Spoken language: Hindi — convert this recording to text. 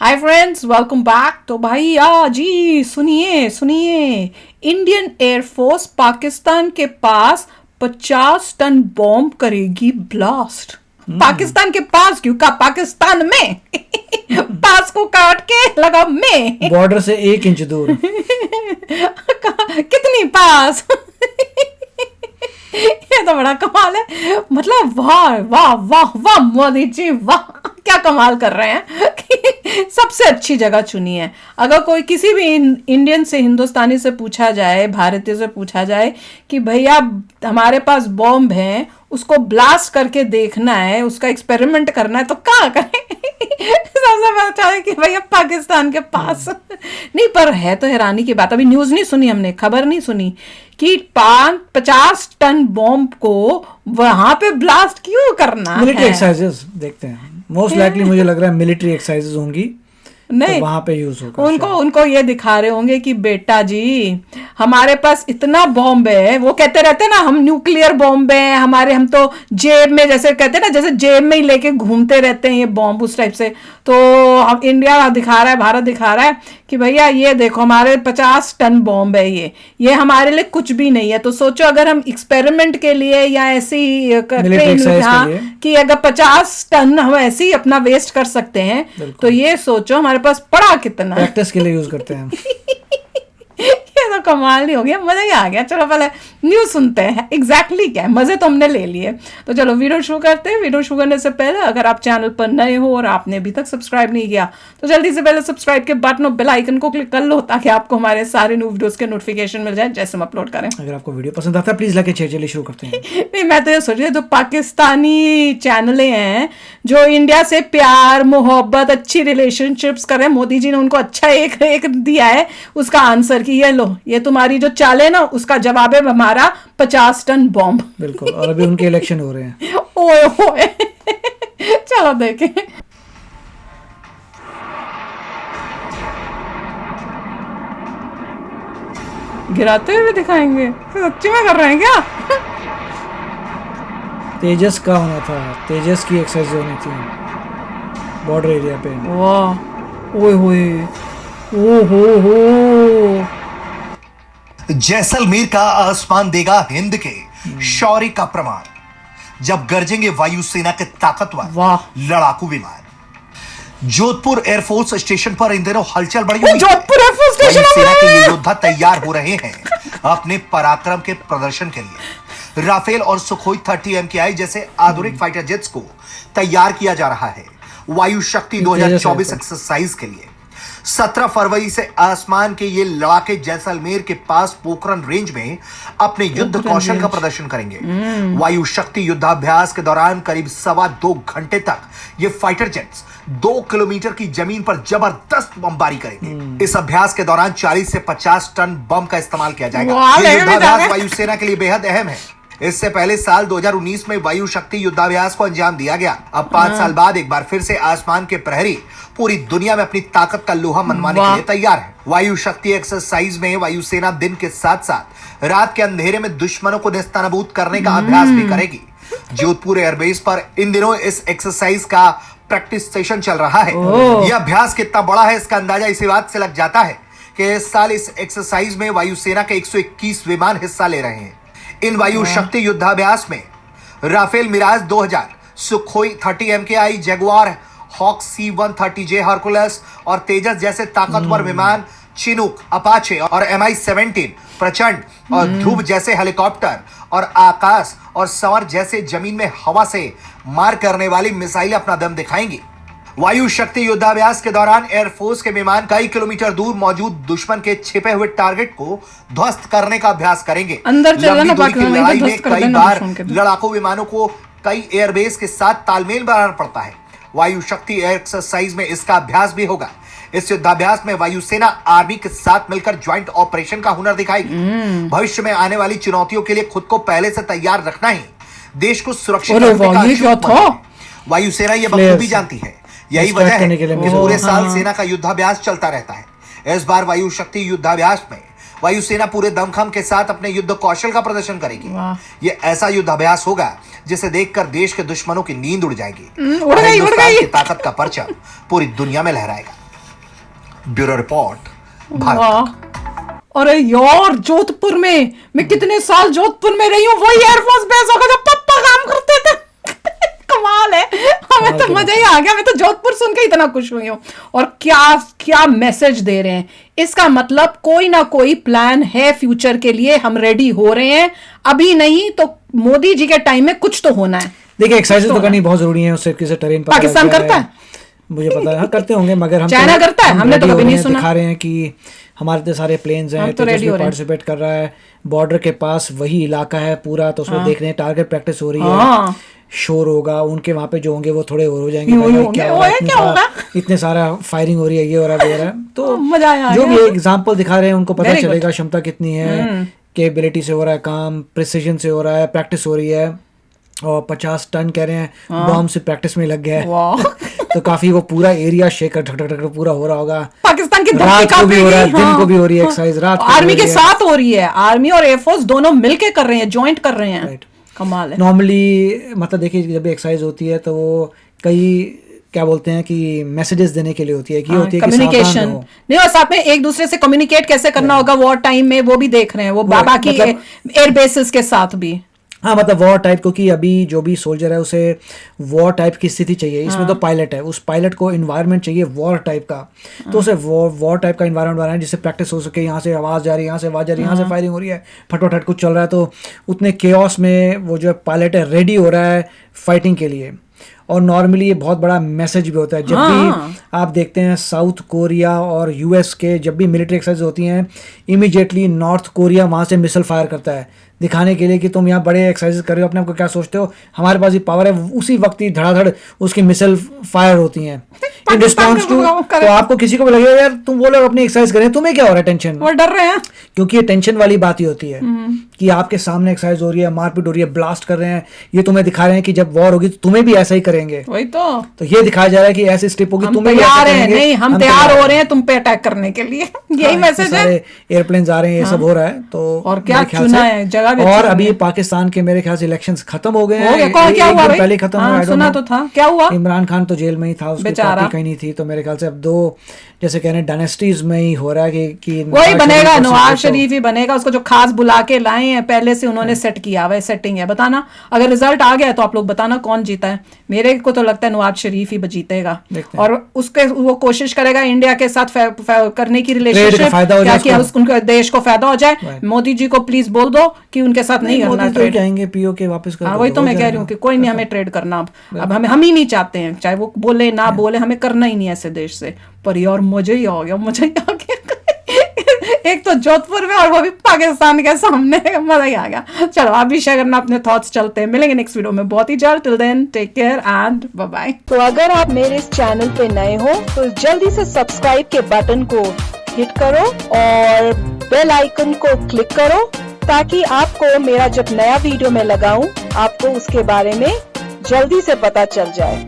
Hi friends, welcome back. तो भैया जी सुनिए सुनिए, इंडियन एयरफोर्स पाकिस्तान के पास 50 टन बॉम्ब करेगी ब्लास्ट। पाकिस्तान के पास क्यों, का पाकिस्तान में पास को काट के लगा में बॉर्डर से 1 इंच दूर। कितनी पास ये तो बड़ा कमाल है। मतलब वाह वाह वाह वाह मोदी जी, वाह क्या कमाल कर रहे हैं कि सबसे अच्छी जगह चुनी है। अगर कोई किसी भी इंडियन से, हिंदुस्तानी से पूछा जाए, भारतीय से पूछा जाए कि भैया हमारे पास बॉम्ब है, उसको ब्लास्ट करके देखना है, उसका एक्सपेरिमेंट करना है, तो कहाँ करें? सबसे पहले चाहे कि भैया पाकिस्तान के पास नहीं। पर है तो हैरानी की बात, अभी न्यूज नहीं सुनी हमने, खबर नहीं सुनी कि 50 टन बॉम्ब को वहां पे ब्लास्ट क्यों करना मिलिट्री है। एक्सरसाइजेस देखते हैं, मोस्ट लाइकली मुझे लग रहा है मिलिट्री एक्सरसाइजेस होंगी, नहीं तो वहां पे यूज होगा। उनको ये दिखा रहे होंगे कि बेटा जी हमारे पास इतना बॉम्ब है। वो कहते रहते हैं ना, हम न्यूक्लियर बॉम्ब है हमारे, हम तो जेब में, जैसे कहते हैं ना, जैसे जेब में ही लेके घूमते रहते हैं ये बॉम्ब, उस टाइप से। तो हम इंडिया दिखा रहा है, भारत दिखा रहा है कि भैया ये देखो हमारे 50 टन बॉम्ब है, ये हमारे लिए कुछ भी नहीं है। तो सोचो अगर हम एक्सपेरिमेंट के लिए या ऐसी कि अगर 50 टन हम ऐसे ही अपना वेस्ट कर सकते हैं, तो ये सोचो हमारे पास पड़ा कितना। प्रैक्टिस के लिए यूज करते हैं। ये तो कमाल नहीं हो गया, मजा ही आ गया। चलो पहले न्यूज सुनते हैं एग्जैक्टली क्या है। मजे तो हमने ले लिए, तो चलो वीडियो शुरू करते हैं। वीडियो शुरू करने से पहले अगर आप चैनल पर नए हो और आपने अभी तक सब्सक्राइब नहीं किया, तो जल्दी से पहले सब्सक्राइब के बटन और बेल आइकन को क्लिक कर लो, ताकि आपको हमारे सारे न्यू वीडियोस के नोटिफिकेशन मिल जाए जैसे हम अपलोड करें। अगर आपको वीडियो पसंद आता है प्लीज लाइक शेयर। चलिए शुरू करते हैं। नहीं, मैं तो ये सोच रही हूँ, जो पाकिस्तानी चैनलें हैं जो इंडिया से प्यार मोहब्बत अच्छी रिलेशनशिप्स कर रहे हैं, मोदी जी ने उनको अच्छा एक दिया है उसका आंसर कि ये लो, ये तुम्हारी जो चाल है ना, उसका जवाब है हमारा 50 टन बॉम्ब। बिल्कुल, और अभी उनके इलेक्शन हो रहे हैं। ओए ओए चलो देखें। गिराते हुए दिखाएंगे, सच्ची में कर रहे हैं क्या? तेजस का होना था, तेजस की एक्सरसाइज होनी थी बॉर्डर एरिया पे। वाह, ओए होए, ओ हो। जैसलमेर का आसमान देगा हिंद के शौर्य का प्रमाण, जब गरजेंगे वायुसेना के ताकतवर लड़ाकू विमान। जोधपुर एयरफोर्स स्टेशन पर इन दिनों हलचल बढ़ी हुई है। जोधपुर एयरफोर्स स्टेशन वायुसेना के ये योद्धा तैयार हो रहे हैं अपने पराक्रम के प्रदर्शन के लिए। राफेल और सुखोई 30 MKI जैसे आधुनिक फाइटर जेट्स को तैयार किया जा रहा है वायु शक्ति 2024 एक्सरसाइज के लिए। 17 फरवरी से आसमान के ये लड़ाके जैसलमेर के पास पोखरण रेंज में अपने युद्ध कौशल का प्रदर्शन करेंगे। वायु शक्ति युद्धाभ्यास के दौरान करीब 2.25 घंटे तक ये फाइटर जेट्स 2 किलोमीटर की जमीन पर जबरदस्त बमबारी करेंगे। इस अभ्यास के दौरान 40 से 50 टन बम का इस्तेमाल किया जाएगा। ये युद्धाभ्यास वायुसेना के लिए बेहद अहम है। इससे पहले साल 2019 में वायु शक्ति युद्धाभ्यास को अंजाम दिया गया। अब 5 साल बाद एक बार फिर से आसमान के प्रहरी पूरी दुनिया में अपनी ताकत का लोहा मनवाने के लिए तैयार है। वायु शक्ति एक्सरसाइज में वायुसेना दिन के साथ साथ रात के अंधेरे में दुश्मनों को नेस्तनाबूद करने का अभ्यास भी करेगी। जोधपुर एयरबेस पर इन दिनों इस एक्सरसाइज का प्रैक्टिस सेशन चल रहा है। यह अभ्यास कितना बड़ा है इसका अंदाजा इसी बात से लग जाता है कि इस साल इस एक्सरसाइज में वायुसेना के 121 विमान हिस्सा ले रहे हैं। इन वायु शक्ति युद्धाभ्यास में Rafale Mirage 2000, Sukhoi 30 MKI, Jaguar Hawk C-130J Hercules और तेजस जैसे ताकतवर विमान, चिनूक, अपाचे और MI-17 प्रचंड और ध्रुव जैसे हेलीकॉप्टर और आकाश और संवर जैसे जमीन में हवा से मार करने वाली मिसाइलें अपना दम दिखाएंगी। वायु शक्ति युद्धाभ्यास के दौरान एयरफोर्स के विमान कई किलोमीटर दूर मौजूद दुश्मन के छिपे हुए टारगेट को ध्वस्त करने का अभ्यास करेंगे। लंबी दूरी की लड़ाई में कई बार लड़ाकू विमानों को कई एयरबेस के साथ तालमेल बनाना पड़ता है। वायु शक्ति एक्सरसाइज में इसका अभ्यास भी होगा। इस युद्धाभ्यास में वायुसेना आर्मी के साथ मिलकर ज्वाइंट ऑपरेशन का हुनर दिखाएगी। भविष्य में आने वाली चुनौतियों के लिए खुद को पहले से तैयार रखना ही देश को सुरक्षित रखने का अचूक मंत्र है। वायुसेना यह बखूबी जानती है। यही वजह है कि पूरे साल सेना का युद्धाभ्यास चलता रहता है। इस बार वायु शक्ति युद्धाभ्यास में वायुसेना पूरे दमखम के साथ अपने युद्ध कौशल का प्रदर्शन करेगी। ये ऐसा युद्धाभ्यास होगा जिसे देखकर देश के दुश्मनों की नींद उड़ जाएगी। उड़ गई ताकत का परचम पूरी दुनिया में लहराएगा। Bureau report, Bharat. वाह, अरे यार जोधपुर में मैं कितने साल जोधपुर में रही हूँ, वही एयरफोर्स बेस होगा जब पापा काम करते थे। कमाल है, हमें तो मजा ही आ गया। मैं तो जोधपुर सुन के इतना खुश हुई हूँ। और क्या क्या मैसेज दे रहे हैं, इसका मतलब कोई ना कोई प्लान है फ्यूचर के लिए, हम रेडी हो रहे हैं, अभी नहीं तो मोदी जी के टाइम में कुछ तो होना है। देखिए एक्सरसाइज तो करनी बहुत जरूरी है, उससे किसी टेरेन पर पाकिस्तान करता है, मुझे पता है, हाँ करते होंगे, मगर हम चाइना करता है, हमने तो कभी नहीं सुना। दिखा रहे हैं कि हमारे इतने सारे प्लेन्स हैं, तो रेडी हो रहे हैं, पार्टिसिपेट कर रहा है, बॉर्डर के पास वही इलाका है पूरा, तो उसमें देख रहे हैं टारगेट प्रैक्टिस हो रही है, शोर होगा, उनके वहाँ पे जो होंगे वो थोड़े और हो जाएंगे, क्या इतने सारा फायरिंग हो रही है, ये हो रहा है, तो मजा आया। जो भी एग्जाम्पल दिखा रहे हैं उनको पता चलेगा क्षमता कितनी है, कैपेबिलिटी से हो रहा है काम, प्रिसीजन से हो रहा है, प्रैक्टिस हो रही है, और 50 टन कह रहे हैं बॉम्ब से प्रैक्टिस में लग गया है। तो काफी वो पूरा एरिया शेक ढक ढक ढक पूरा हो रहा होगा। पाकिस्तान की रात को भी हो रहा है, दिन को भी हो रही है एक्सरसाइज, रात आर्मी के साथ हो रही है, आर्मी और एयरफोर्स दोनों मिलके कर रहे हैं, ज्वाइंट कर रहे हैं। कमाल है। नॉर्मली मतलब देखिए जब एक्सरसाइज होती है तो वो कई क्या बोलते हैं कि मैसेजेस देने के लिए होती है कि होती है कम्युनिकेशन नहीं, और साथ में एक दूसरे से कम्युनिकेट कैसे करना होगा वॉर टाइम में, वो भी देख रहे हैं, वो बाकी एयर बेसिस के साथ भी। हाँ मतलब वॉर टाइप, क्योंकि अभी जो भी सोल्जर है उसे वॉर टाइप की स्थिति चाहिए, इसमें तो पायलट है, उस पायलट को इन्वायरमेंट चाहिए वॉर टाइप का, तो उसे वॉर टाइप का इन्वायरमेंट बनाना है जिससे प्रैक्टिस हो सके, यहाँ से आवाज़ जा रही है, यहाँ से आवाज़ जा रही है, यहाँ से फायरिंग हो रही है, फटोफट कुछ चल रहा है, तो उतने केओस में वो जो पायलट है रेडी हो रहा है फाइटिंग के लिए। और नॉर्मली ये बहुत बड़ा मैसेज भी होता है, जब भी आप देखते हैं साउथ कोरिया और यूएस के जब भी मिलिट्री एक्सरसाइज होती हैं, इमीडिएटली नॉर्थ कोरिया वहाँ से मिसाइल फायर करता है दिखाने के लिए कि तुम यहाँ बड़े एक्सरसाइज कर रहे हो, अपने आप को क्या सोचते हो, हमारे पास ये पावर है, उसी वक्त ही धड़ाधड़ उसकी मिसाइल फायर होती हैं इन रिस्पॉन्स टू। तो आपको किसी को भी लगेगा यार तुम वो लोग अपनी एक्सरसाइज करें, तुम्हें क्या हो रहा है, टेंशन, वो डर रहे हैं, क्योंकि ये टेंशन वाली बात ही होती है कि आपके सामने एक्सरसाइज हो रही है, मारपीट हो रही है, ब्लास्ट कर रहे हैं, ये तुम्हें दिखा रहे हैं कि जब वॉर होगी तो तुम्हें भी ऐसा ही करेंगे। वही तो ये दिखाया जा रहा है कि ऐसी स्टेप होगी, तुम्हें भी ऐसा करेंगे, नहीं हम तैयार हो रहे हैं तुम पे अटैक करने के लिए, यही मैसेज है। एयरप्लेन आ रहे हैं, ये सब हो रहा है, तो और क्या चुना है जगह भी। और अभी पाकिस्तान के मेरे ख्याल से इलेक्शंस खत्म हो गए हैं, क्या हुआ पहले खत्म हुआ, सुना तो था, क्या हुआ, इमरान खान तो जेल में ही था, उसकी पार्टी कहीं नहीं थी, तो मेरे ख्याल से अब दो जैसे कह रहे हैं डायनेस्टीज में ही हो रहा है कि वही बनेगा, नवाज शरीफ ही बनेगा, उसको जो खास बुला के लाए हैं पहले से उन्होंने सेट किया हुआ है, सेटिंग है। बताना अगर रिजल्ट आ गया तो आप लोग बताना कौन जीता है, मेरे को तो लगता है नवाज शरीफ ही जीतेगा, और उसके वो कोशिश करेगा इंडिया के साथ करने की रिलेशनशिप, ताकि उनके देश को फायदा हो जाए। मोदी जी को प्लीज बोल दो कि उनके साथ नहीं करना ट्रेड, जाएंगे पीओके वापस कर, वही तो मैं कह रही हूँ कि कोई नहीं हमें ट्रेड करना, अब हम ही नहीं चाहते हैं, चाहे वो बोले ना बोले, हमें करना ही नहीं ऐसे देश से। पर यार मजा ही आ गया, मजा ही आ गया। एक तो जोधपुर में और वो भी पाकिस्तान के सामने, मजा ही आ गया। चलो आप भी शेयर करना अपने थॉट्स, चलते हैं, मिलेंगे नेक्स्ट वीडियो में बहुत ही जल्द। Till then take care and bye bye. तो अगर आप मेरे इस चैनल पे नए हो तो जल्दी से सब्सक्राइब के बटन को हिट करो और बेल आइकन को क्लिक करो, ताकि आपको मेरा जब नया वीडियो मैं लगाऊं आपको उसके बारे में जल्दी से पता चल जाए।